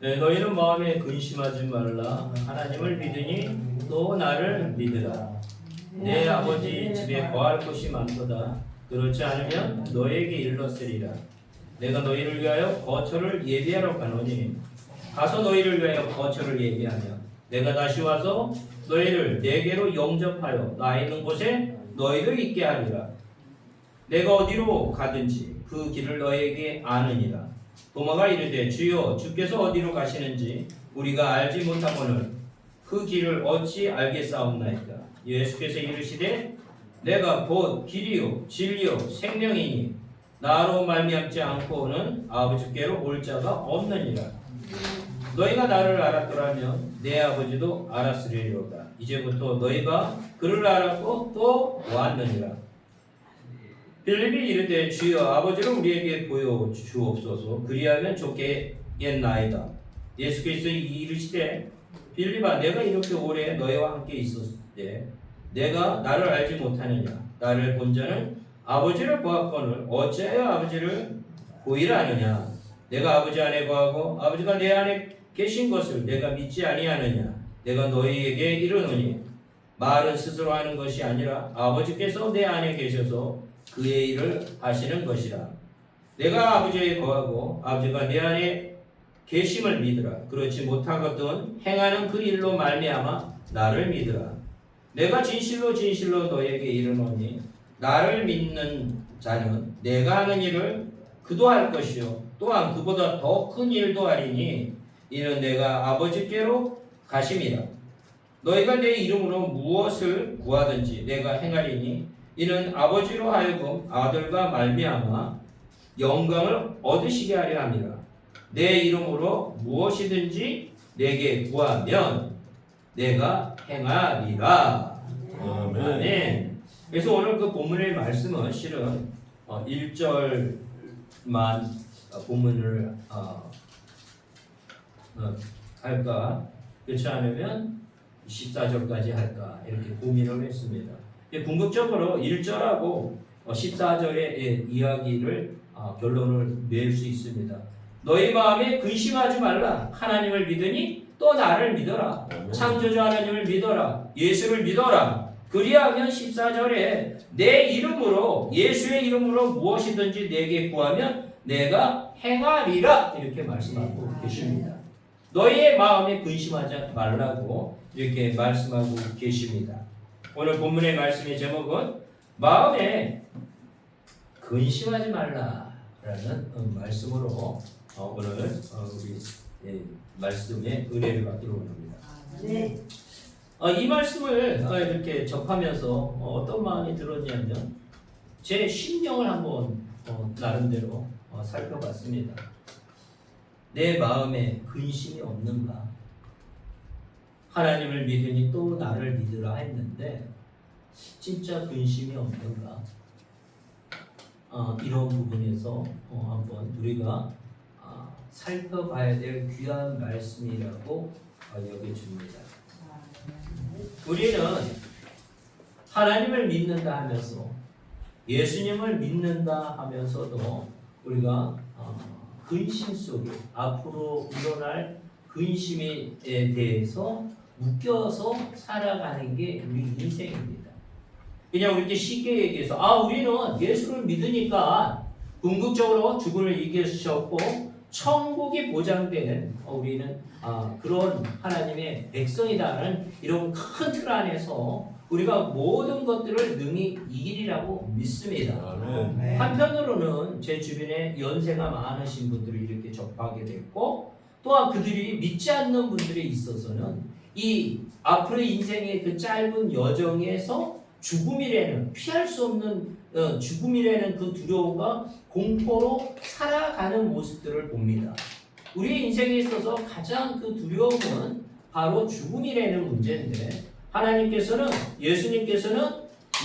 네, 너희는 마음에 근심하지 말라. 하나님을 믿으니 또 나를 믿으라. 내 아버지 집에 거할 곳이 많도다. 그렇지 않으면 너에게 일렀으리라. 내가 너희를 위하여 거처를 예비하러 가노니 가서 너희를 위하여 거처를 예비하며 내가 다시 와서 너희를 내게로 영접하여 나 있는 곳에 너희를 있게 하리라. 내가 어디로 가든지 그 길을 너희에게 아느니라. 도마가 이르되 주여 주께서 어디로 가시는지 우리가 알지 못하거늘 그 길을 어찌 알겠사옵나이까. 예수께서 이르시되 내가 곧 길이요 진리요 생명이니 나로 말미암지 않고는 아버지께로 올 자가 없느니라. 너희가 나를 알았더라면 내 아버지도 알았으리로다. 이제부터 너희가 그를 알았고 또 왔느니라. 빌립이 이르되 주여 아버지를 우리에게 보여 주옵소서. 그리하면 좋겠나이다. 예수께서 이르시되 빌립아 내가 이렇게 오래 너희와 함께 있었을 때 내가 나를 알지 못하느냐. 나를 본 자는 아버지를 보았거늘 어찌하여 아버지를 보이라 하느냐. 내가 아버지 안에 거하고 아버지가 내 안에 계신 것을 내가 믿지 아니하느냐. 내가 너희에게 이르노니 말은 스스로 하는 것이 아니라 아버지께서 내 안에 계셔서 그의 일을 하시는 것이라. 내가 아버지에 거하고 아버지가 내 안에 계심을 믿으라. 그렇지 못하거든 행하는 그 일로 말미암아 나를 믿으라. 내가 진실로 진실로 너에게 이르노니 나를 믿는 자는 내가 하는 일을 그도 할 것이요 또한 그보다 더 큰 일도 하리니 이는 내가 아버지께로 가심이라. 너희가 내 이름으로 무엇을 구하든지 내가 행하리니 이는 아버지로 하여금 아들과 말미암아 영광을 얻으시게 하려 함이라. 내 이름으로 무엇이든지 내게 구하면 내가 행하리라. 아멘. 그래서 오늘 그 본문의 말씀은 실은 1절만 본문을 할까 그렇지 않으면 14절까지 할까 이렇게 고민을 했습니다. 궁극적으로 1절하고 14절의 이야기를 결론을 낼 수 있습니다. 너희 마음에 근심하지 말라. 하나님을 믿으니 또 나를 믿어라. 창조주 하나님을 믿어라. 예수를 믿어라. 그리하면 14절에 내 이름으로 예수의 이름으로 무엇이든지 내게 구하면 내가 행하리라 이렇게 말씀하고 계십니다. 너희의 마음에 근심하지 말라고 이렇게 말씀하고 계십니다. 오늘 본문의 말씀의 제목은 마음에 근심하지 말라라는 말씀으로 오늘 우리 말씀의 은혜를 받기로 원합니다. 네. 이 말씀을 이렇게 접하면서 어떤 마음이 들었냐면 제 심령을 한번 나름대로 살펴봤습니다. 내 마음에 근심이 없는가? 하나님을 믿으니 또 나를 믿으라 했는데 진짜 근심이 없는가? 이런 부분에서 한번 우리가 살펴봐야 될 귀한 말씀이라고 여겨집니다. 우리는 하나님을 믿는다 하면서 예수님을 믿는다 하면서도 우리가 근심 속에 앞으로 일어날 근심에 대해서 묶여서 살아가는 게 우리 인생입니다. 그냥 이렇게 쉽게 얘기해서 우리는 예수를 믿으니까 궁극적으로 죽음을 이기셨고 천국이 보장되는 우리는 그런 하나님의 백성이다라는 이런 큰 틀 안에서 우리가 모든 것들을 능히 이기리라고 믿습니다. 한편으로는 제 주변에 연세가 많으신 분들이 이렇게 접하게 됐고 또한 그들이 믿지 않는 분들이 있어서는 이 앞으로의 인생의 그 짧은 여정에서 죽음이라는 피할 수 없는 죽음이라는 그 두려움과 공포로 살아가는 모습들을 봅니다. 우리의 인생에 있어서 가장 그 두려움은 바로 죽음이라는 문제인데 하나님께서는 예수님께서는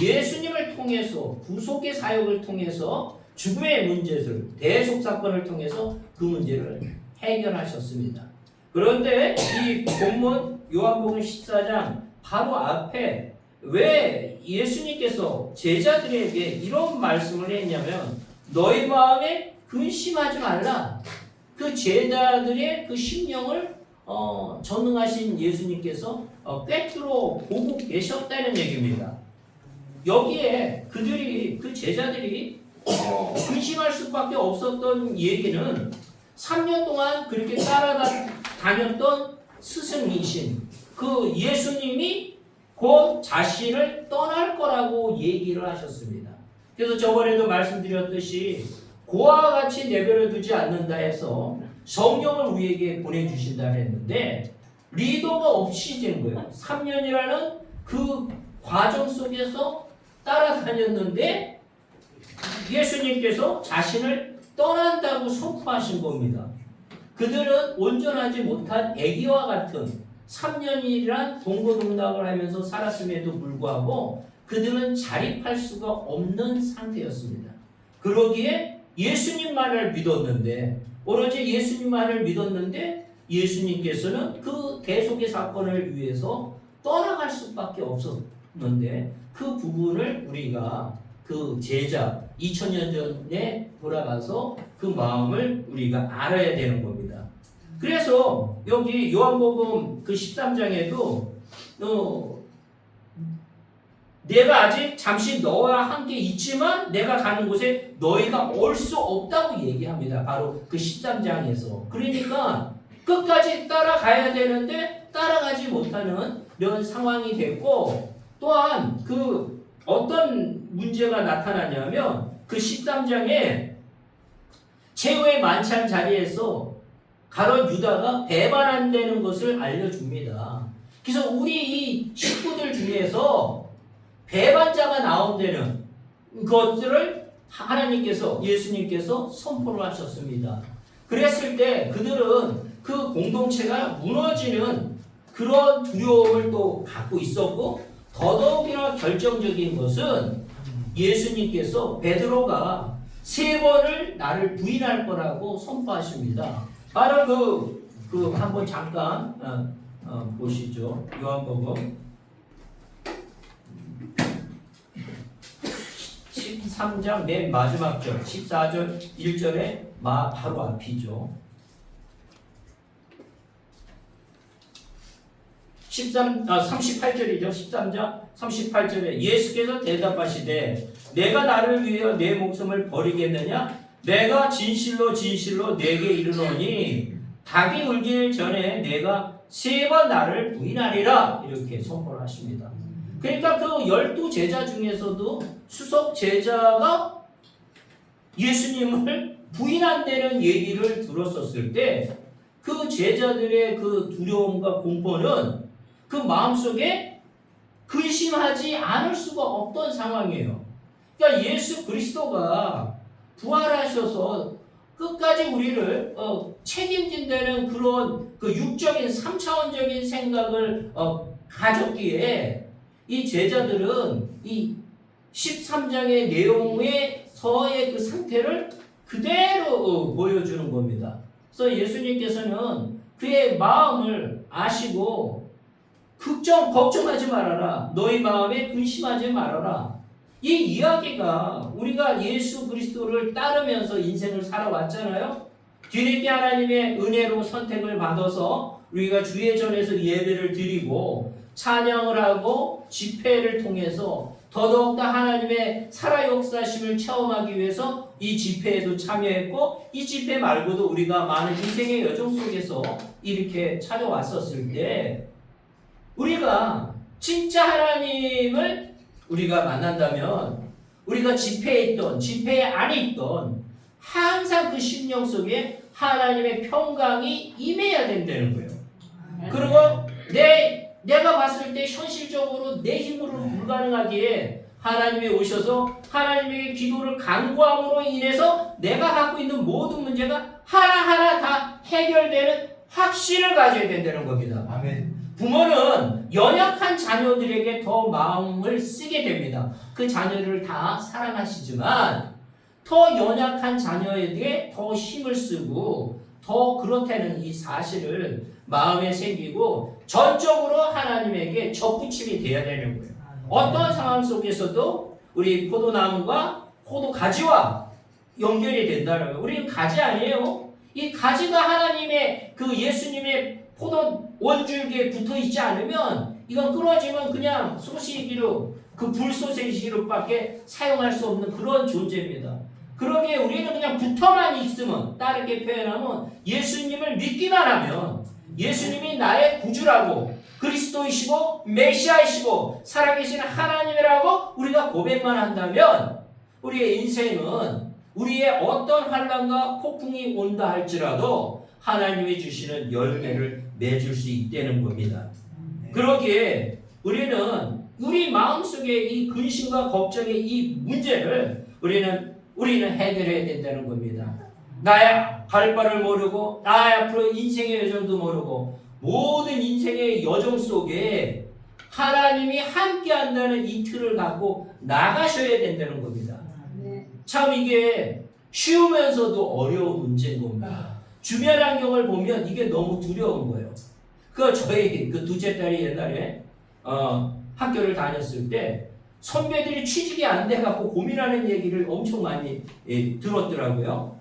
예수님을 통해서 구속의 사역을 통해서 죽음의 문제를 대속 사건을 통해서 그 문제를 해결하셨습니다. 그런데 이 본문 요한복음 14장 바로 앞에 왜 예수님께서 제자들에게 이런 말씀을 했냐면 너희 마음에 근심하지 말라. 그 제자들의 그 심령을 전능하신 예수님께서 꿰뚫어 보고 계셨다는 얘기입니다. 여기에 그 제자들이 근심할 수밖에 없었던 얘기는 3년 동안 그렇게 따라다녔던 스승이신 그 예수님이 곧 자신을 떠날 거라고 얘기를 하셨습니다. 그래서 저번에도 말씀드렸듯이 고아와 같이 내버려 두지 않는다 해서 성령을 우리에게 보내주신다 했는데 리더가 없이진 거예요. 3년이라는 그 과정 속에서 따라다녔는데 예수님께서 자신을 떠난다고 선포하신 겁니다. 그들은 온전하지 못한 아기와 같은 3년이란 동고동락을 하면서 살았음에도 불구하고 그들은 자립할 수가 없는 상태였습니다. 그러기에 예수님만을 믿었는데 오로지 예수님만을 믿었는데 예수님께서는 그 대속의 사건을 위해서 떠나갈 수밖에 없었는데 그 부분을 우리가 그 제자 2000년 전에 돌아가서 그 마음을 우리가 알아야 되는 겁니다. 그래서 여기 요한복음 그 13장에도 내가 아직 잠시 너와 함께 있지만 내가 가는 곳에 너희가 올 수 없다고 얘기합니다. 바로 그 13장에서. 그러니까 끝까지 따라가야 되는데 따라가지 못하는 이런 상황이 됐고 또한 그 어떤 문제가 나타나냐면 그 13장에 최후의 만찬 자리에서 가룟 유다가 배반한다는 것을 알려줍니다. 그래서 우리 이 식구들 중에서 배반자가 나온다는 것들을 하나님께서 예수님께서 선포를 하셨습니다. 그랬을 때 그들은 그 공동체가 무너지는 그런 두려움을 또 갖고 있었고 더더욱이나 결정적인 것은 예수님께서 베드로가 3번을 나를 부인할 거라고 선포하십니다. 바로 그 한번 잠깐 보시죠. 요한복음 13장 맨 마지막 절 14절 1절에 바로 앞이죠. 38절이죠. 13장 38절에 예수께서 대답하시되 내가 나를 위하여 내 목숨을 버리겠느냐? 내가 진실로 진실로 내게 이르노니 닭이 울기 전에 내가 3번 나를 부인하리라 이렇게 선포를 하십니다. 그러니까 그 12제자 중에서도 수석 제자가 예수님을 부인한다는 얘기를 들었었을 때 그 제자들의 그 두려움과 공포는 그 마음속에 근심하지 않을 수가 없던 상황이에요. 그러니까 예수 그리스도가 부활하셔서 끝까지 우리를 책임진다는 그런 그 육적인 3차원적인 생각을 가졌기에 이 제자들은 이 13장의 내용에서의 그 상태를 그대로 보여주는 겁니다. 그래서 예수님께서는 그의 마음을 아시고 걱정하지 말아라. 너희 마음에 근심하지 말아라. 이 이야기가 우리가 예수 그리스도를 따르면서 인생을 살아왔잖아요. 뒤늦게 하나님의 은혜로 선택을 받아서 우리가 주의 전에서 예배를 드리고 찬양을 하고 집회를 통해서 더더욱더 하나님의 살아역사심을 체험하기 위해서 이 집회에도 참여했고 이 집회 말고도 우리가 많은 인생의 여정 속에서 이렇게 찾아왔었을 때 우리가 진짜 하나님을 우리가 만난다면 우리가 집회에 있던 집회에 안 있던 항상 그 심령 속에 하나님의 평강이 임해야 된다는 거예요. 그리고 내가 봤을 때 현실적으로 내 힘으로 불가능하기에 하나님이 오셔서 하나님에게 기도를 간구함으로 인해서 내가 갖고 있는 모든 문제가 하나하나 다 해결되는 확신을 가져야 된다는 겁니다. 아멘. 부모는 연약한 자녀들에게 더 마음을 쓰게 됩니다. 그 자녀를 다 사랑하시지만 더 연약한 자녀에게 더 힘을 쓰고 더 그렇다는 이 사실을 마음에 생기고 전적으로 하나님에게 접붙임이 되어야 되는 거예요. 어떤 상황 속에서도 우리 포도나무가 포도가지와 연결이 된다는 거예요. 우리는 가지 아니에요. 이 가지가 하나님의 그 예수님의 포도 원줄기에 붙어 있지 않으면 이건 끊어지면 그냥 소시기로 그 불소시기로밖에 사용할 수 없는 그런 존재입니다. 그러기에 우리는 그냥 붙어만 있으면, 다르게 표현하면 예수님을 믿기만 하면 예수님이 나의 구주라고 그리스도이시고 메시아이시고 살아계신 하나님이라고 우리가 고백만 한다면 우리의 인생은 우리의 어떤 환난과 폭풍이 온다 할지라도 하나님이 주시는 열매를 맺을 수 있다는 겁니다. 그러기에 우리는 우리 마음속에 이 근심과 걱정의 이 문제를 우리는 해결해야 된다는 겁니다. 나의 갈 바를 모르고 나의 앞으로 인생의 여정도 모르고 모든 인생의 여정 속에 하나님이 함께 한다는 이 틀을 갖고 나가셔야 된다는 겁니다. 참 이게 쉬우면서도 어려운 문제인 겁니다. 주변 환경을 보면 이게 너무 두려운 거예요. 저희 그 둘째 딸이 옛날에 학교를 다녔을 때 선배들이 취직이 안 돼갖고 고민하는 얘기를 엄청 많이 들었더라고요.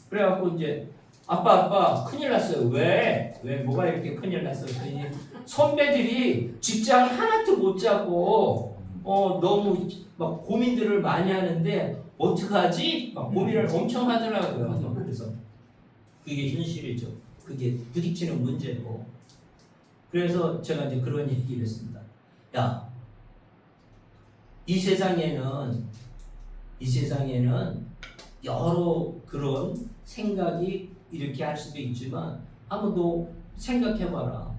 그래갖고 이제 아빠 큰일 났어요. 왜 뭐가 이렇게 큰일 났어요? 그랬더니 선배들이 직장 하나도 못 잡고 너무 막 고민들을 많이 하는데 어떡하지? 막 고민을 엄청 하더라고요. 그래서 그게 현실이죠. 그게 부딪히는 문제고. 그래서 제가 이제 그런 얘기를 했습니다. 야, 이 세상에는 여러 그런 생각이 이렇게 할 수도 있지만 한번 너 생각해봐라.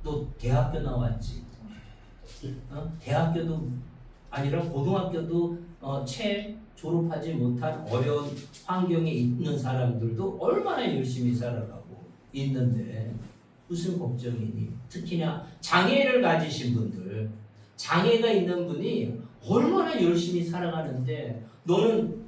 너 대학교 나왔지. 대학교도 아니라 고등학교도 채 졸업하지 못한 어려운 환경에 있는 사람들도 얼마나 열심히 살아가고 있는데 무슨 걱정이니? 특히나 장애를 가지신 분들, 장애가 있는 분이 얼마나 열심히 살아가는데 너는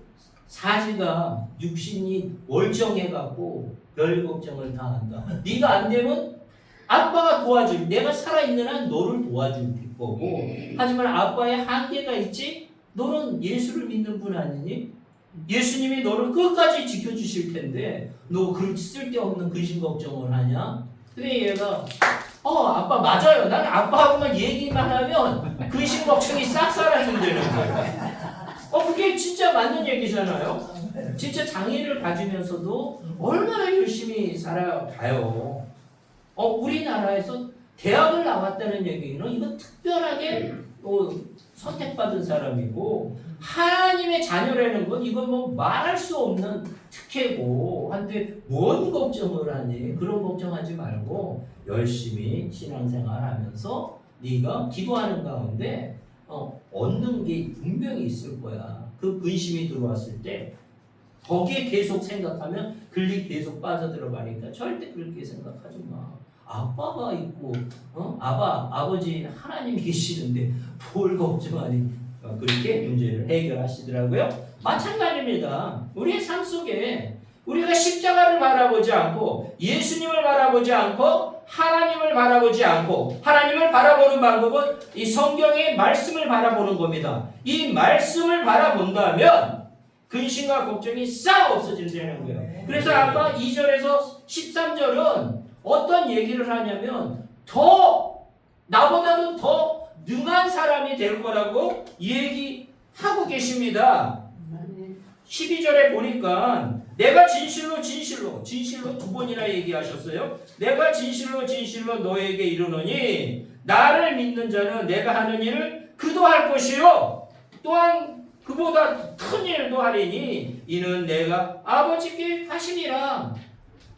사지가 육신이 월정해갖고 별 걱정을 다 한다. 네가 안 되면 아빠가 도와줄, 내가 살아있는 한 너를 도와줄 거고, 하지만 아빠의 한계가 있지? 너는 예수를 믿는 분 아니니? 예수님이 너를 끝까지 지켜주실 텐데 너 그렇게 쓸데없는 근심 걱정을 하냐? 근데 얘가 아빠 맞아요. 나는 아빠하고만 얘기만 하면 근심 걱정이 싹 사라진다는 거예요. 그게 진짜 맞는 얘기잖아요. 진짜 장애를 가지면서도 얼마나 열심히 살아가요. 우리나라에서 대학을 나왔다는 얘기는 이건 특별하게 선택받은 사람이고 하나님의 자녀라는 건 이건 뭐 말할 수 없는 특혜고 한데 뭔 걱정을 하니? 그런 걱정하지 말고 열심히 신앙생활하면서 네가 기도하는 가운데 얻는 게 분명히 있을 거야. 그 근심이 들어왔을 때 거기에 계속 생각하면 글리 계속 빠져들어가니까 절대 그렇게 생각하지 마. 아빠가 있고 아버지 하나님이 계시는데 뭘 걱정하니? 그렇게 문제를 해결하시더라고요. 마찬가지입니다. 우리의 삶 속에 우리가 십자가를 바라보지 않고 예수님을 바라보지 않고 하나님을 바라보지 않고 하나님을 바라보는 방법은 이 성경의 말씀을 바라보는 겁니다. 이 말씀을 바라본다면 근심과 걱정이 싹 없어진다는 거예요. 그래서 아까 2절에서 13절은 어떤 얘기를 하냐면 나보다도 더 능한 사람이 될 거라고 얘기하고 계십니다. 12절에 보니까 내가 진실로 두 번이나 얘기하셨어요. 내가 진실로 너에게 이르노니 나를 믿는 자는 내가 하는 일을 그도 할 것이요 또한 그보다 큰 일도 하리니 이는 내가 아버지께 하시니라.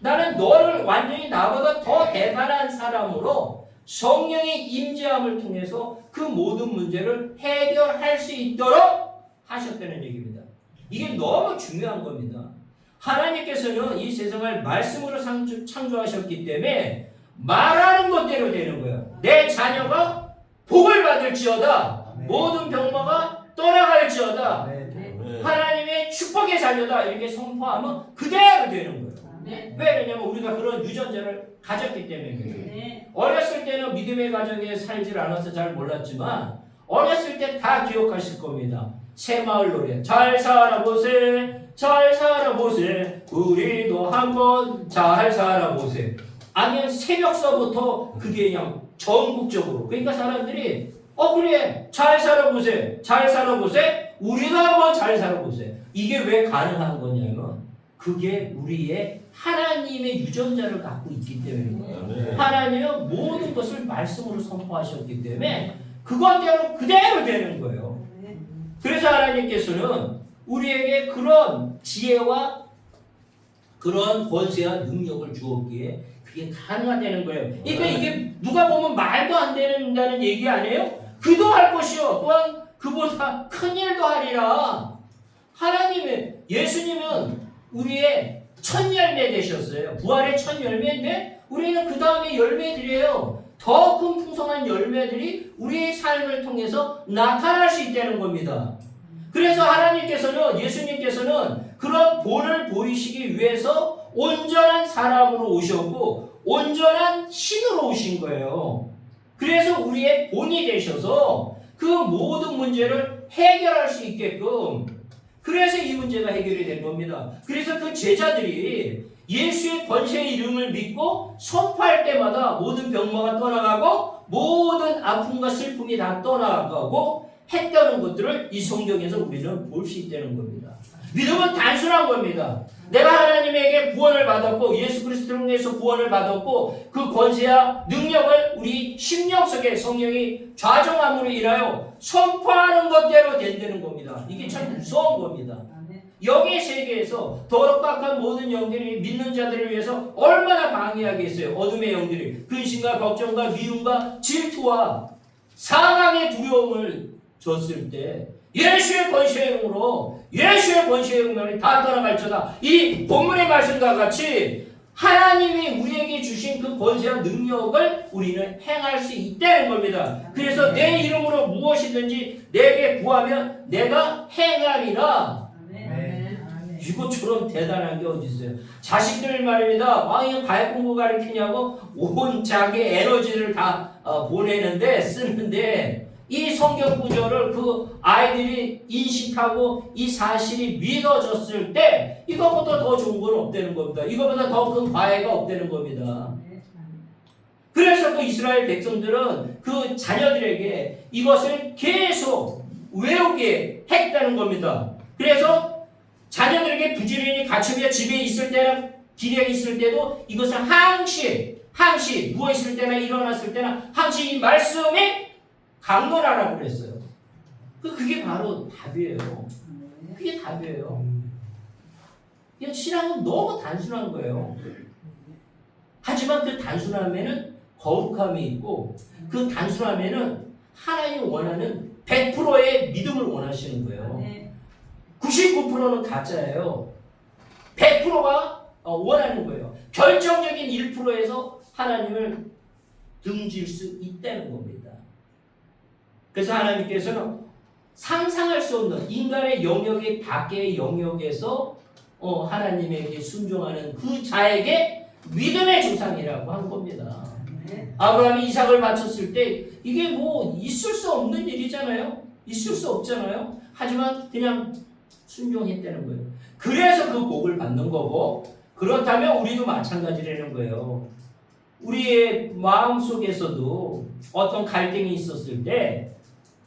나는 너를 완전히 나보다 더 대단한 사람으로 성령의 임재함을 통해서 그 모든 문제를 해결할 수 있도록 하셨다는 얘기입니다. 이게 너무 중요한 겁니다. 하나님께서는 이 세상을 말씀으로 창조하셨기 때문에 말하는 것대로 되는 거예요. 내 자녀가 복을 받을지어다. 모든 병마가 떠나갈지어다. 하나님의 축복의 자녀다. 이렇게 선포하면 그대로 되는 거예요. 왜냐면 우리가 그런 유전자를 가졌기 때문에 그래요. 어렸을 때는 믿음의 가정에 살질 않아서 잘 몰랐지만 어렸을 때 다 기억하실 겁니다. 새마을 노래. 잘 살아보세, 잘 살아보세, 우리도 한번 잘 살아보세. 아니면 새벽서부터 그게 그냥 전국적으로. 그러니까 사람들이 그래, 잘 살아보세, 잘 살아보세, 우리도 한번 잘 살아보세. 이게 왜 가능한 거냐면 그게 우리의 하나님의 유전자를 갖고 있기 때문입니다. 하나님은 모든 것을 말씀으로 선포하셨기 때문에 그것대로 그대로 되는 거예요. 그래서 하나님께서는 우리에게 그런 지혜와 그런 권세와 능력을 주었기에 그게 가능하다는 거예요. 그러니까 이게 누가 보면 말도 안 된다는 얘기 아니에요? 그도 할 것이요 또한 그보다 큰 일도 하리라. 하나님의 예수님은 우리의 첫 열매 되셨어요. 부활의 첫 열매인데 우리는 그 다음에 열매들이에요. 더 큰 풍성한 열매들이 우리의 삶을 통해서 나타날 수 있다는 겁니다. 그래서 하나님께서는 예수님께서는 그런 본을 보이시기 위해서 온전한 사람으로 오셨고 온전한 신으로 오신 거예요. 그래서 우리의 본이 되셔서 그 모든 문제를 해결할 수 있게끔 그래서 이 문제가 해결이 된 겁니다. 그래서 그 제자들이 예수의 권세의 이름을 믿고 선포할 때마다 모든 병마가 떠나가고 모든 아픔과 슬픔이 다 떠나가고 했다는 것들을 이 성경에서 우리는 볼 수 있다는 겁니다. 믿음은 단순한 겁니다. 내가 하나님에게 구원을 받았고 예수 그리스도를 통해서 구원을 받았고 그 권세와 능력을 우리 심령 속에 성령이 좌정함으로 인하여 선포하는 것대로 된다는 겁니다. 이게 참 무서운 겁니다. 영의 세계에서 더럽고 악한 모든 영들이 믿는 자들을 위해서 얼마나 방해하겠어요. 어둠의 영들이 근심과 걱정과 미움과 질투와 사망의 두려움을 줬을 때 예수의 권세의 이름으로 예수의 권세의 이름으로 다 떠나갈지어다. 이 본문의 말씀과 같이 하나님이 우리에게 주신 그 권세와 능력을 우리는 행할 수 있다는 겁니다. 그래서 내 이름으로 무엇이든지 내게 구하면 내가 행하리라. 이것처럼 대단한 게 어디 있어요? 자식들 말입니다. 왕이 과학 공부 가르치냐고 온 자기 에너지를 다 보내는데 쓰는데 이 성경 구절을 그 아이들이 인식하고 이 사실이 믿어졌을 때 이것보다 더 좋은 건 없다는 겁니다. 이것보다 더 큰 과외가 없다는 겁니다. 그래서 그 이스라엘 백성들은 그 자녀들에게 이것을 계속 외우게 했다는 겁니다. 그래서 자녀들에게 부지런히 갖추며 집에 있을 때나 길에 있을 때도 이것을 항시 누워있을 때나 일어났을 때나 항시 이 말씀에 강론하라고 그랬어요. 그게 바로 답이에요. 그게 답이에요. 신앙은 너무 단순한 거예요. 하지만 그 단순함에는 거룩함이 있고 그 단순함에는 하나님이 원하는 100%의 믿음을 원하시는 거예요. 99%는 가짜예요. 100%가 원하는 거예요. 결정적인 1%에서 하나님을 등질 수 있다는 겁니다. 그래서 하나님께서는 상상할 수 없는 인간의 영역의 밖의 영역에서 하나님에게 순종하는 그 자에게 믿음의 조상이라고 한 겁니다. 아브라함이 이삭을 바쳤을 때 이게 뭐 있을 수 없는 일이잖아요. 있을 수 없잖아요. 하지만 그냥 순종했다는 거예요. 그래서 그 복을 받는 거고 그렇다면 우리도 마찬가지라는 거예요. 우리의 마음속에서도 어떤 갈등이 있었을 때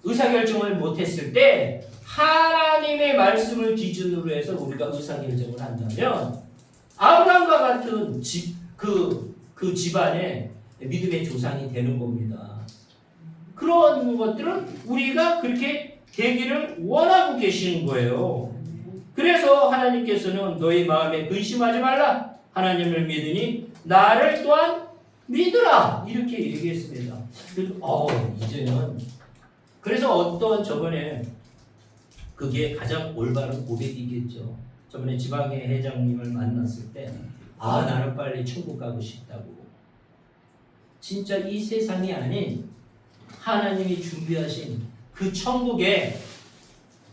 의사결정을 못했을 때 하나님의 말씀을 기준으로 해서 우리가 의사결정을 한다면 아브라함과 같은 그 집안의 믿음의 조상이 되는 겁니다. 그런 것들은 우리가 그렇게 되기를 원하고 계시는 거예요. 그래서 하나님께서는 너희 마음에 근심하지 말라. 하나님을 믿으니 나를 또한 믿으라. 이렇게 얘기했습니다. 그래서 이제는 그래서 어떤 저번에 그게 가장 올바른 고백이겠죠. 저번에 지방의 회장님을 만났을 때 나는 빨리 천국 가고 싶다고. 진짜 이 세상이 아닌 하나님이 준비하신 그 천국에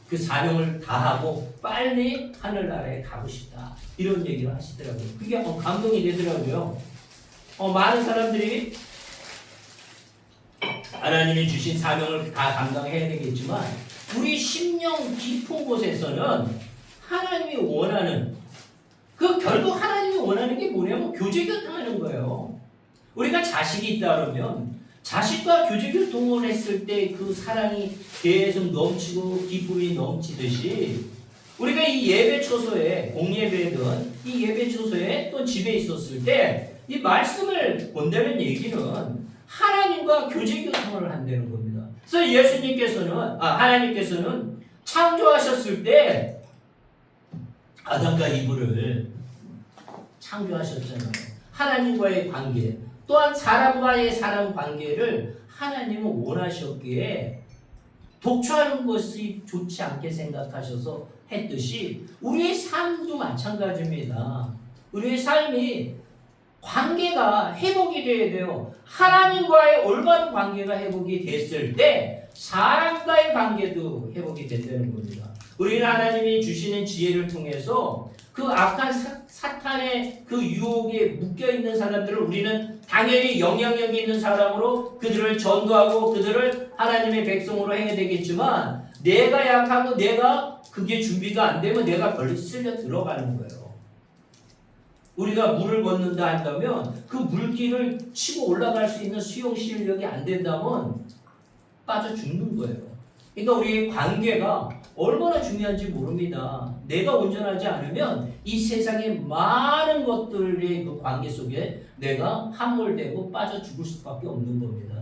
그 사명을 다하고 빨리 하늘나라에 가고 싶다. 이런 얘기를 하시더라고요. 그게 감동이 되더라고요. 많은 사람들이 하나님이 주신 사명을 다 감당해야 되겠지만 우리 심령 깊은 곳에서는 하나님이 원하는 결국 하나님이 원하는 게 뭐냐면 교제교통하는 거예요. 우리가 자식이 있다 그러면 자식과 교제교통을 했을 때 그 사랑이 계속 넘치고 기쁨이 넘치듯이 우리가 이 예배 초소에 공예배든 이 예배 초소에 또 집에 있었을 때 이 말씀을 본다는 얘기는 하나님과 교제교통을 한다는 겁니다. 그래서 하나님께서는 창조하셨을 때 아담과 이브를 창조하셨잖아요. 하나님과의 관계, 또한 사람과의 사람 관계를 하나님은 원하셨기에 독초하는 것이 좋지 않게 생각하셔서 했듯이 우리의 삶도 마찬가지입니다. 우리의 삶이 관계가 회복이 돼야 돼요. 하나님과의 올바른 관계가 회복이 됐을 때 사람과의 관계도 회복이 된다는 겁니다. 우리는 하나님이 주시는 지혜를 통해서 그 악한 사탄의 그 유혹에 묶여있는 사람들을 우리는 당연히 영향력 있는 사람으로 그들을 전도하고 그들을 하나님의 백성으로 해야 되겠지만 내가 약하고 내가 그게 준비가 안 되면 내가 벌리 쓸려 들어가는 거예요. 우리가 물을 걷는다 한다면 그 물길을 치고 올라갈 수 있는 수용 실력이 안 된다면 빠져 죽는 거예요. 그러니까 우리의 관계가 얼마나 중요한지 모릅니다. 내가 온전하지 않으면 이 세상의 많은 것들의 그 관계 속에 내가 함몰되고 빠져 죽을 수밖에 없는 겁니다.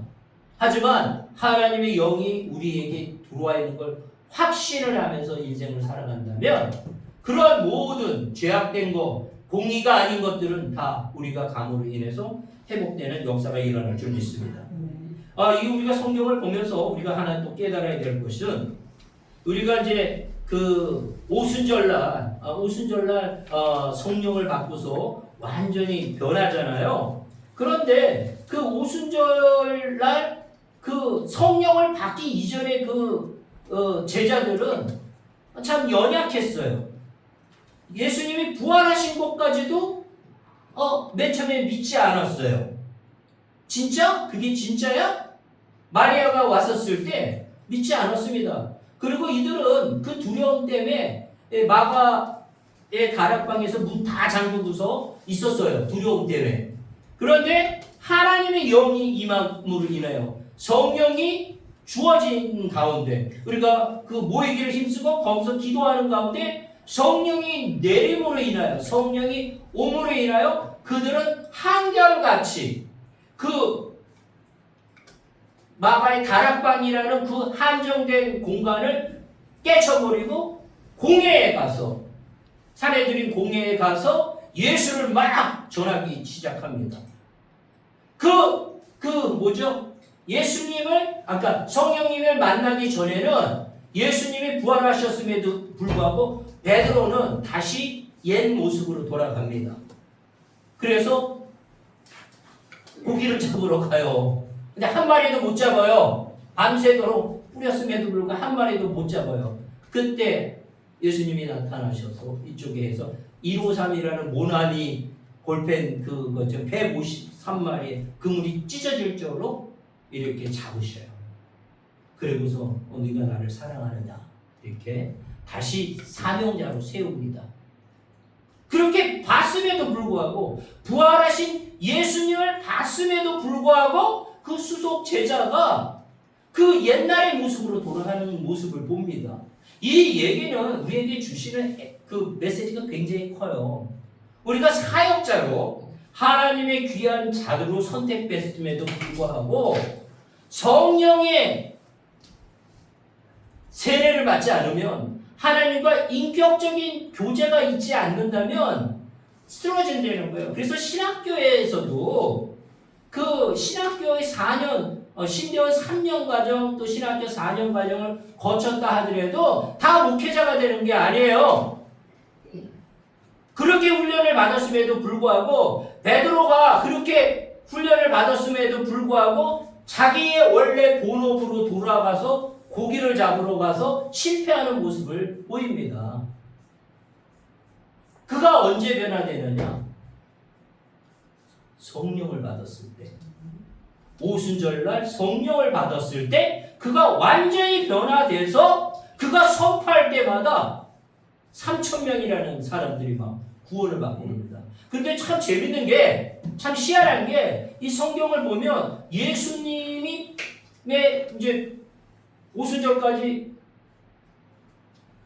하지만 하나님의 영이 우리에게 들어와 있는 걸 확신을 하면서 인생을 살아간다면 그런 모든 죄악된 것, 공의가 아닌 것들은 다 우리가 감으로 인해서 회복되는 역사가 일어날 줄 믿습니다. 이 우리가 성경을 보면서 우리가 하나 또 깨달아야 될 것은 우리가 이제 그 오순절날 성령을 받고서 완전히 변하잖아요. 그런데 그 오순절날 그 성령을 받기 이전에 제자들은 참 연약했어요. 예수님이 부활하신 것까지도 맨 처음에 믿지 않았어요. 진짜? 그게 진짜야? 마리아가 왔었을 때 믿지 않았습니다. 그리고 이들은 그 두려움 때문에 마가의 다락방에서 문 다 잠그고서 있었어요. 두려움 때문에. 그런데 하나님의 영이 임함으로 인하여 성령이 주어진 가운데 우리가 그 모이기를 힘쓰고 거기서 기도하는 가운데 성령이 내림으로 인하여 성령이 옴으로 인하여 그들은 한결같이 그 마가의 다락방이라는 그 한정된 공간을 깨쳐버리고 공회에 가서 사내들인 공회에 가서 예수를 막 전하기 시작합니다. 예수님을 아까 성령님을 만나기 전에는 예수님이 부활하셨음에도 불구하고 베드로는 다시 옛 모습으로 돌아갑니다. 그래서 고기를 잡으러 가요. 근데 한 마리도 못 잡아요. 밤새도록 뿌렸음에도 불구하고 한 마리도 못 잡아요. 그때 예수님이 나타나셔서 이쪽에 해서 153이라는 모나미 골펜 그거죠. 153마리의 그물이 찢어질 정도로 이렇게 잡으셔요. 그리고서 네가 나를 사랑하느냐 이렇게 다시 사명자로 세웁니다. 그렇게 봤음에도 불구하고 부활하신 예수님을 봤음에도 불구하고 그 수속 제자가 그 옛날의 모습으로 돌아가는 모습을 봅니다. 이 얘기는 우리에게 주시는 그 메시지가 굉장히 커요. 우리가 사역자로 하나님의 귀한 자들로 선택됐음에도 불구하고 성령의 세례를 받지 않으면 하나님과 인격적인 교제가 있지 않는다면 쓰러진다는 거예요. 그래서 신학교에서도 그 신학교의 4년, 신대원 3년 과정 또 신학교 4년 과정을 거쳤다 하더라도 다 목회자가 되는 게 아니에요. 그렇게 훈련을 받았음에도 불구하고 베드로가 그렇게 훈련을 받았음에도 불구하고 자기의 원래 본업으로 돌아가서 고기를 잡으러 가서 실패하는 모습을 보입니다. 그가 언제 변화되느냐? 성령을 받았을 때. 오순절날 성령을 받았을 때 그가 완전히 변화돼서 그가 선포할 때마다 3,000명이라는 사람들이 막 구원을 받고 그럽니다. 근데 참 재밌는 게, 참 희한한 게, 이 성경을 보면 예수님이 이제 오순절까지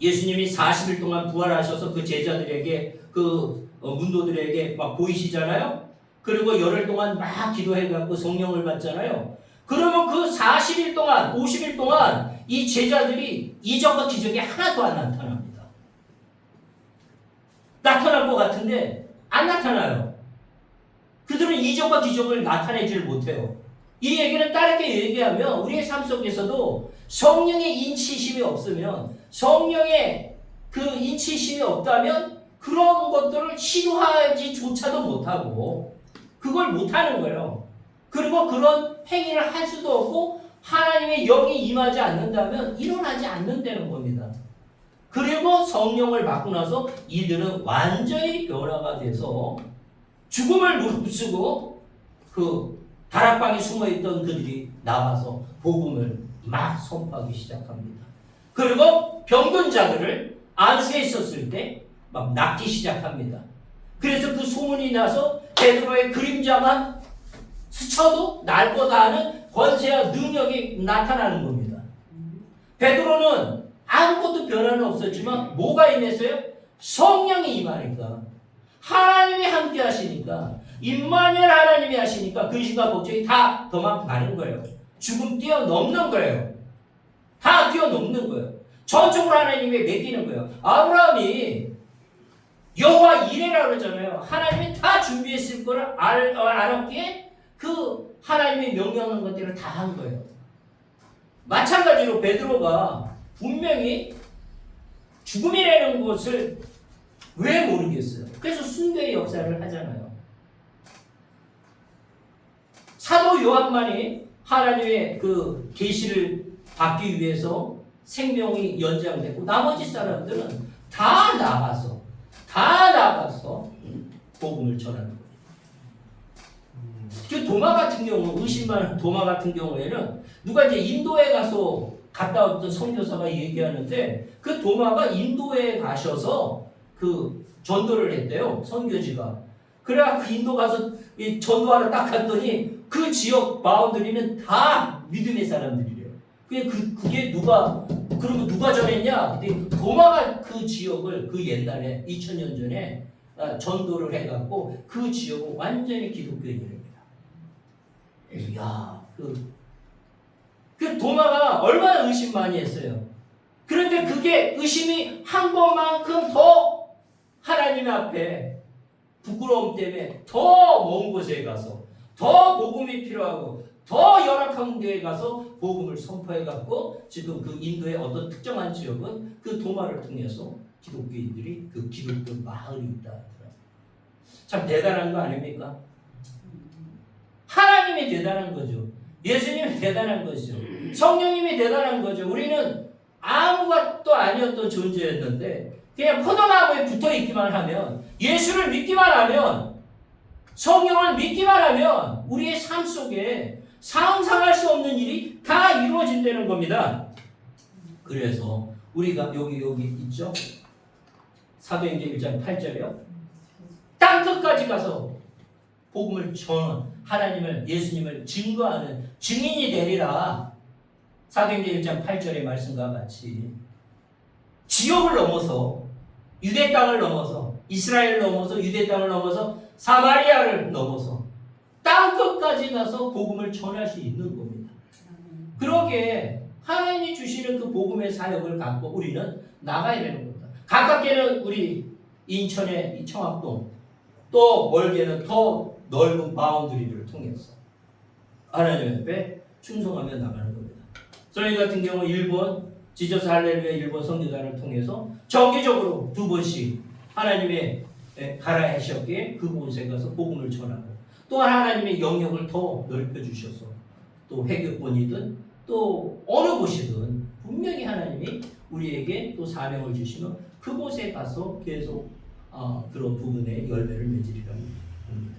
예수님이 40일 동안 부활하셔서 그 제자들에게, 그 문도들에게 막 보이시잖아요. 그리고 열흘 동안 막 기도해갖고 성령을 받잖아요. 그러면 그 40일 동안, 50일 동안 이 제자들이 이적과 기적이 하나도 안 나타납니다. 나타날 것 같은데 안 나타나요. 그들은 이적과 기적을 나타내질 못해요. 이 얘기는 다르게 얘기하면 우리의 삶 속에서도 성령의 인치심이 없으면, 성령의 그 인치심이 없다면 그런 것들을 시도하지조차도 못하고 그걸 못하는 거예요. 그리고 그런 행위를 할 수도 없고 하나님의 영이 임하지 않는다면 일어나지 않는다는 겁니다. 그리고 성령을 받고 나서 이들은 완전히 변화가 돼서 죽음을 무릅쓰고 그 다락방에 숨어있던 그들이 나와서 복음을 막 선포하기 시작합니다. 그리고 병든 자들을 안수에 있었을 때 막 낫기 시작합니다. 그래서 그 소문이 나서 베드로의 그림자만 스쳐도 날 거다 하는 권세와 능력이 나타나는 겁니다. 베드로는 아무것도 변화는 없었지만 뭐가 임했어요? 성령이 임하니까, 하나님이 함께 하시니까, 임마누엘 하나님이 하시니까 근심과 걱정이 다 도망가는 거예요. 죽음 뛰어넘는 거예요. 다 뛰어넘는 거예요. 전적으로 하나님에 맡기는 거예요. 아브라함이 여호와 이레라 그러잖아요. 하나님이 다 준비했을 거를 알았기에 그 하나님의 명령하는 것들을 다 한 거예요. 마찬가지로 베드로가 분명히 죽음이라는 것을 왜 모르겠어요? 그래서 순교의 역사를 하잖아요. 사도 요한만이 하나님의 그 계시를 받기 위해서 생명이 연장되고 나머지 사람들은 다 나가서 복음을 전하는 거예요. 그 도마 같은 경우, 의심 많은 도마 같은 경우에는 누가 이제 인도에 가서 갔다 왔던 선교사가 얘기하는데, 그 도마가 인도에 가셔서 그 전도를 했대요, 선교지가. 그래야 그 인도 가서 이 전도하러 딱 갔더니 그 지역 바운드리는 다 믿음의 사람들이래요. 그게 그러면 누가 전했냐? 근데 도마가 그 지역을 그 옛날에 2000년 전에 전도를 해갖고 그 지역은 완전히 기독교인입니다. 그래서 그 도마가 얼마나 의심 많이 했어요. 그런데 그게 의심이 한 것만큼 더 하나님 앞에 부끄러움 때문에 더 먼 곳에 가서 더 복음이 필요하고 더 열악한 데에 가서 복음을 선포해갖고 지금 그 인도의 어떤 특정한 지역은 그 도마를 통해서 기독교인들이 그 기독교 마을이 있다. 참 대단한 거 아닙니까? 하나님이 대단한 거죠. 예수님이 대단한 거죠. 성령님이 대단한 거죠. 우리는 아무것도 아니었던 존재였는데 그냥 포도나무에 붙어있기만 하면, 예수를 믿기만 하면, 성령을 믿기만 하면 우리의 삶 속에 상상할 수 없는 일이 다 이루어진다는 겁니다. 그래서 우리가 여기 있죠? 사도행전 1장 8절이요. 땅끝까지 가서 복음을 전한 하나님을, 예수님을 증거하는 증인이 되리라. 사도행전 1장 8절의 말씀과 같이 지역을 넘어서, 유대 땅을 넘어서, 이스라엘을 넘어서, 유대 땅을 넘어서, 사마리아를 넘어서 땅끝까지 가서 복음을 전할 수 있는 겁니다. 그러게 하나님이 주시는 그 복음의 사역을 갖고 우리는 나가야 되는 겁니다. 가깝게는 우리 인천의 이 청학동, 또 멀게는 더 넓은 바운드리를 통해서 하나님 앞에 충성하며 나가는 겁니다. 저희 같은 경우 일본 지저스 할렐루야 일본 선교단을 통해서 정기적으로 2번씩 하나님의 가라 하셨기에 그곳에 가서 복음을 전하고, 또한 하나님의 영역을 더 넓혀주셔서 또 회교권이든 또 어느 곳이든 분명히 하나님이 우리에게 또 사명을 주시면 그곳에 가서 계속 그런 부분에 열매를 맺으리라는 겁니다.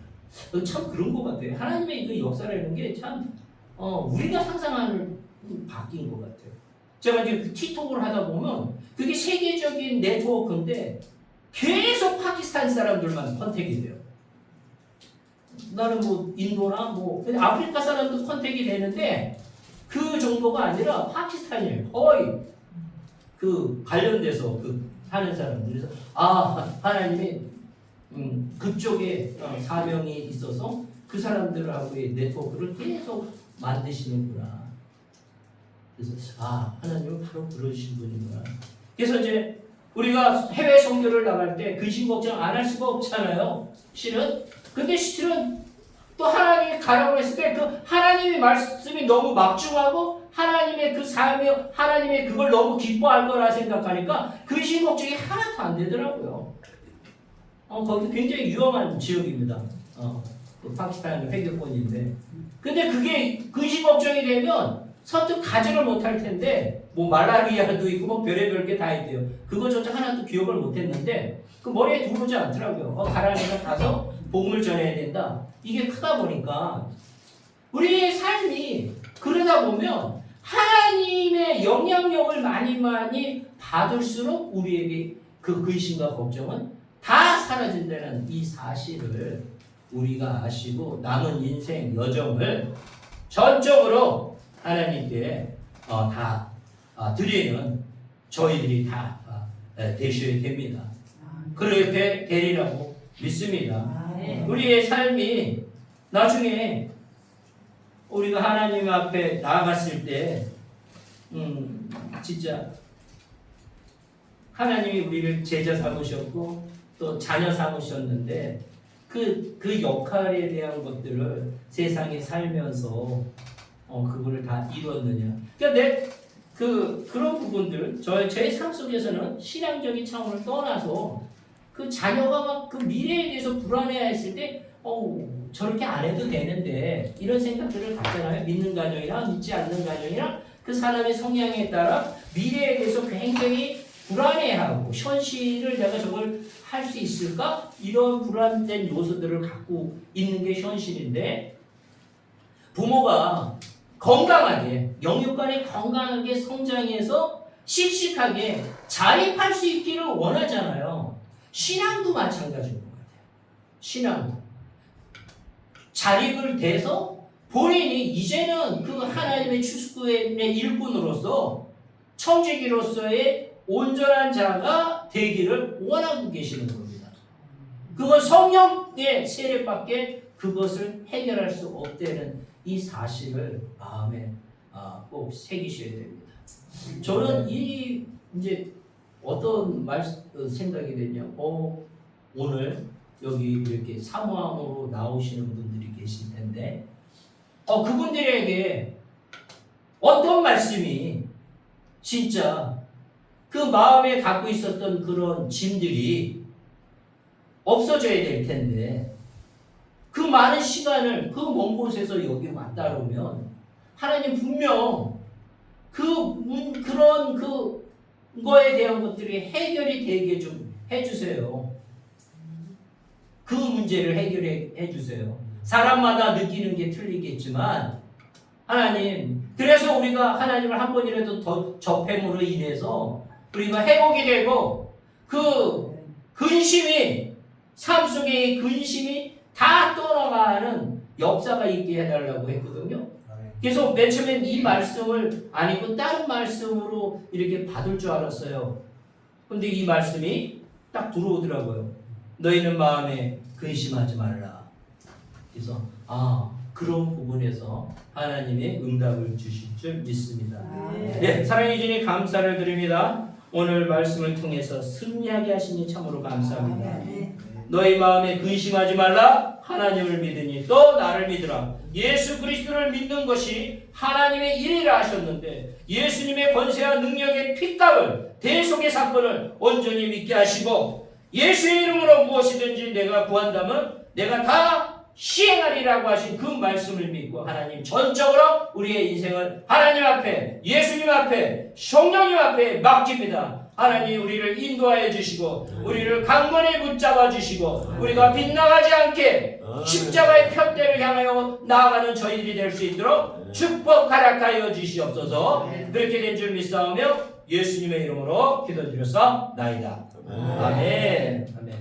참 그런 것 같아요. 하나님의 그 역사라는 게 참 우리가 상상하는 바뀐 것 같아요. 제가 이제 그 틱톡을 하다 보면 그게 세계적인 네트워크인데 계속 파키스탄 사람들만 컨택이 돼요. 나는 뭐 인도나 뭐 아프리카 사람도 컨택이 되는데 그 정도가 아니라 파키스탄이에요. 거의 그 관련돼서 그 하는 사람들. 그래서 하나님이 그쪽에 사명이 있어서 그 사람들하고의 네트워크를 계속 만드시는구나. 그래서 하나님은 바로 그러신 분이구나. 그래서 이제 우리가 해외 선교를 나갈 때 근심 걱정 안 할 수가 없잖아요. 실은. 근데 실은 또 하나님이 가라고 했을 때 그 하나님의 말씀이 너무 막중하고 하나님의 그 사명, 하나님의 그걸 너무 기뻐할 거라 생각하니까 근심 걱정이 하나도 안 되더라고요. 거기 굉장히 위험한 지역입니다. 그 파키스탄 회교권인데. 근데 그게 근심 걱정이 되면 선뜻 가지를 못할 텐데 뭐 말라리아도 있고 뭐 별의별 게 다 있대요. 그거조차 하나도 기억을 못했는데 그 머리에 들어오지 않더라고요. 가라니까 가서 복음을 전해야 된다. 이게 크다 보니까 우리의 삶이 그러다 보면 하나님의 영향력을 많이 받을수록 우리에게 그 근심과 걱정은 다 사라진다는 이 사실을 우리가 아시고 남은 인생 여정을 전적으로 하나님께 다 드리는 저희들이 다 되셔야 됩니다. 그렇게 되리라고 믿습니다. 우리의 삶이 나중에 우리가 하나님 앞에 나아갔을 때 진짜 하나님이 우리를 제자 삼으셨고 또 자녀 삼으셨는데 그 역할에 대한 것들을 세상에 살면서 그거를 다 이뤘느냐. 그러니까 그런 부분들 제 삶 속에서는 신앙적인 차원을 떠나서 그 자녀가 막 그 미래에 대해서 불안해했을 때 저렇게 안 해도 되는데 이런 생각들을 갖잖아요. 믿는 가정이나 믿지 않는 가정이나 그 사람의 성향에 따라 미래에 대해서 굉장히 불안해하고 현실을 내가 저걸 할 수 있을까? 이런 불안된 요소들을 갖고 있는 게 현실인데 부모가 건강하게 영육간에 건강하게 성장해서 씩씩하게 자립할 수 있기를 원하잖아요. 신앙도 마찬가지인 것 같아요. 신앙도 자립을 돼서 본인이 이제는 그 하나님의 축구의 일꾼으로서 청지기로서의 온전한 자가 되기를 원하고 계시는 겁니다. 그건 성령의 세례밖에 그것을 해결할 수 없다는 이 사실을 마음에 꼭 새기셔야 됩니다. 저는 이제 어떤 생각이 되냐? 오늘 여기 이렇게 사모함으로 나오시는 분들이 계실 텐데, 그분들에게 어떤 말씀이 진짜 그 마음에 갖고 있었던 그런 짐들이 없어져야 될 텐데, 그 많은 시간을 그 먼 곳에서 여기 왔다 그러면 하나님 분명 그런 그거에 대한 것들이 해결이 되게 좀 해주세요. 그 문제를 해결해 주세요. 사람마다 느끼는 게 틀리겠지만 하나님, 그래서 우리가 하나님을 한 번이라도 더 접함으로 인해서 우리가 회복이 되고 그 근심이 삶 속의 근심이 다 떠나가는 역사가 있게 해달라고 했거든요. 그래서 맨 처음엔 이 말씀을 아니고 다른 말씀으로 이렇게 받을 줄 알았어요. 근데 이 말씀이 딱 들어오더라고요. 너희는 마음에 근심하지 말라. 그래서 그런 부분에서 하나님의 응답을 주실 줄 믿습니다. 네, 사랑해 주님 감사를 드립니다. 오늘 말씀을 통해서 승리하게 하시니 참으로 감사합니다. 너희 마음에 근심하지 말라. 하나님을 믿으니 또 나를 믿으라. 예수 그리스도를 믿는 것이 하나님의 일이라 하셨는데 예수님의 권세와 능력의 핏값을 대속의 사건을 온전히 믿게 하시고 예수의 이름으로 무엇이든지 내가 구한다면 내가 다 시행하리라고 하신 그 말씀을 믿고 하나님 전적으로 우리의 인생을 하나님 앞에 예수님 앞에 성령님 앞에 맡깁니다. 하나님 우리를 인도하여 주시고 우리를 강건히 붙잡아 주시고 우리가 빗나가지 않게 십자가의 편대를 향하여 나아가는 저희들이 될 수 있도록 축복 허락하여 주시옵소서. 그렇게 된 줄 믿사오며 예수님의 이름으로 기도드렸사옵나이다. 아멘.